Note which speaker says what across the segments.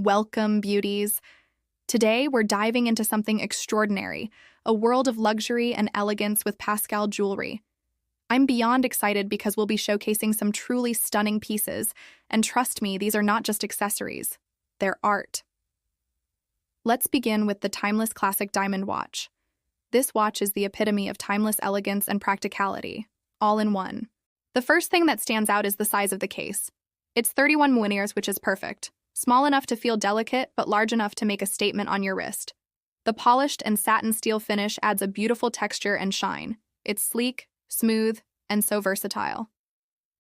Speaker 1: Welcome, beauties. Today, we're diving into something extraordinary, a world of luxury and elegance with Pascal jewelry. I'm beyond excited because we'll be showcasing some truly stunning pieces, and trust me, these are not just accessories, they're art. Let's begin with the timeless classic diamond watch. This watch is the epitome of timeless elegance and practicality, all in one. The first thing that stands out is the size of the case. It's 31 mm, which is perfect. Small enough to feel delicate, but large enough to make a statement on your wrist. The polished and satin steel finish adds a beautiful texture and shine. It's sleek, smooth, and so versatile.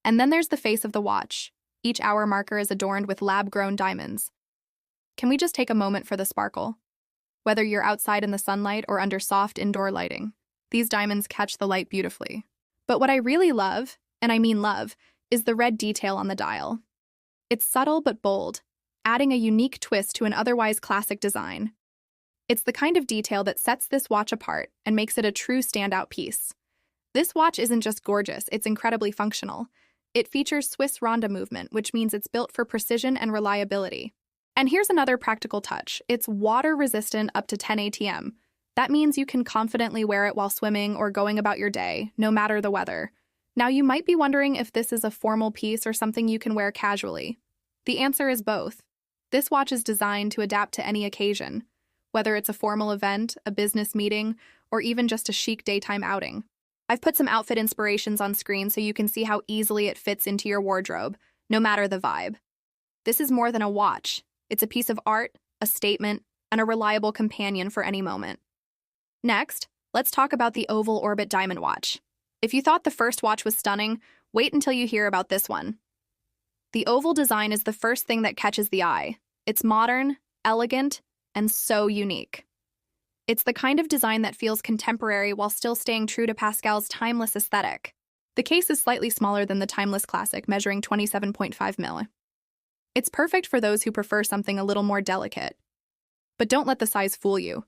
Speaker 1: And then there's the face of the watch. Each hour marker is adorned with lab-grown diamonds. Can we just take a moment for the sparkle? Whether you're outside in the sunlight or under soft indoor lighting, these diamonds catch the light beautifully. But what I really love, and I mean love, is the red detail on the dial. It's subtle but bold, adding a unique twist to an otherwise classic design. It's the kind of detail that sets this watch apart and makes it a true standout piece. This watch isn't just gorgeous, it's incredibly functional. It features Swiss Ronda movement, which means it's built for precision and reliability. And here's another practical touch. It's water-resistant up to 10 ATM. That means you can confidently wear it while swimming or going about your day, no matter the weather. Now, you might be wondering if this is a formal piece or something you can wear casually. The answer is both. This watch is designed to adapt to any occasion, whether it's a formal event, a business meeting, or even just a chic daytime outing. I've put some outfit inspirations on screen so you can see how easily it fits into your wardrobe, no matter the vibe. This is more than a watch. It's a piece of art, a statement, and a reliable companion for any moment. Next, let's talk about the oval orbit diamond watch. If you thought the first watch was stunning, wait until you hear about this one. The oval design is the first thing that catches the eye. It's modern, elegant, and so unique. It's the kind of design that feels contemporary while still staying true to Pascal's timeless aesthetic. The case is slightly smaller than the timeless classic, measuring 27.5 mm. It's perfect for those who prefer something a little more delicate. But don't let the size fool you.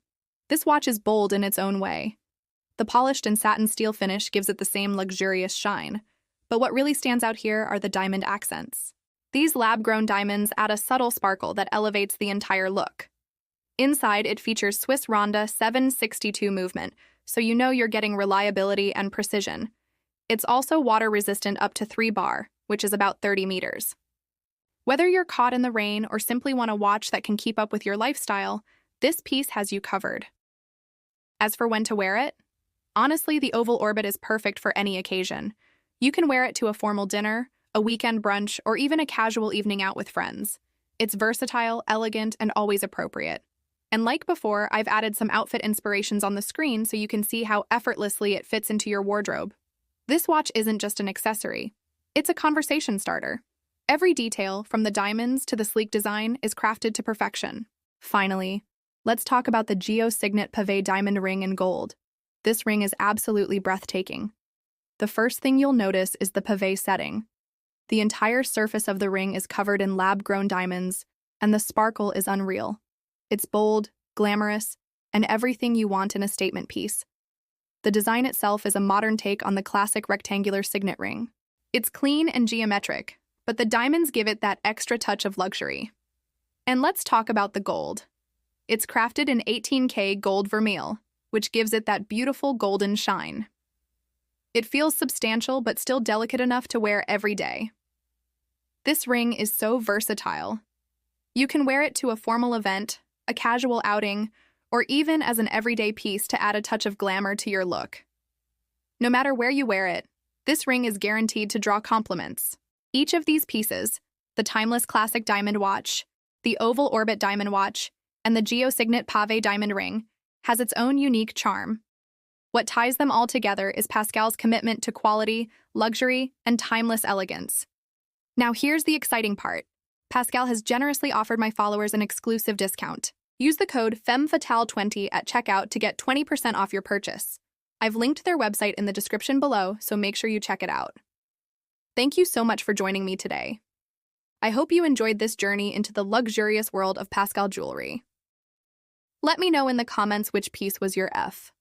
Speaker 1: This watch is bold in its own way. The polished and satin steel finish gives it the same luxurious shine. But what really stands out here are the diamond accents. These lab-grown diamonds add a subtle sparkle that elevates the entire look. Inside, it features Swiss Ronda 762 movement, so you know you're getting reliability and precision. It's also water-resistant up to 3 bar, which is about 30 meters. Whether you're caught in the rain or simply want a watch that can keep up with your lifestyle, this piece has you covered. As for when to wear it, honestly, the oval orbit is perfect for any occasion. You can wear it to a formal dinner, a weekend brunch, or even a casual evening out with friends. It's versatile, elegant, and always appropriate. And like before, I've added some outfit inspirations on the screen so you can see how effortlessly it fits into your wardrobe. This watch isn't just an accessory. It's a conversation starter. Every detail, from the diamonds to the sleek design, is crafted to perfection. Finally, let's talk about the Signet Pavé diamond ring in gold. This ring is absolutely breathtaking. The first thing you'll notice is the pavé setting. The entire surface of the ring is covered in lab-grown diamonds, and the sparkle is unreal. It's bold, glamorous, and everything you want in a statement piece. The design itself is a modern take on the classic rectangular signet ring. It's clean and geometric, but the diamonds give it that extra touch of luxury. And let's talk about the gold. It's crafted in 18K gold vermeil, which gives it that beautiful golden shine. It feels substantial but still delicate enough to wear every day. This ring is so versatile. You can wear it to a formal event, a casual outing, or even as an everyday piece to add a touch of glamour to your look. No matter where you wear it, this ring is guaranteed to draw compliments. Each of these pieces, the timeless classic diamond watch, the oval orbit diamond watch, and the Signet Pavé diamond ring, has its own unique charm. What ties them all together is Pascal's commitment to quality, luxury, and timeless elegance. Now here's the exciting part. Pascal has generously offered my followers an exclusive discount. Use the code FEMMEFATALE20 at checkout to get 20% off your purchase. I've linked their website in the description below, so make sure you check it out. Thank you so much for joining me today. I hope you enjoyed this journey into the luxurious world of Pascal jewelry. Let me know in the comments which piece was your F.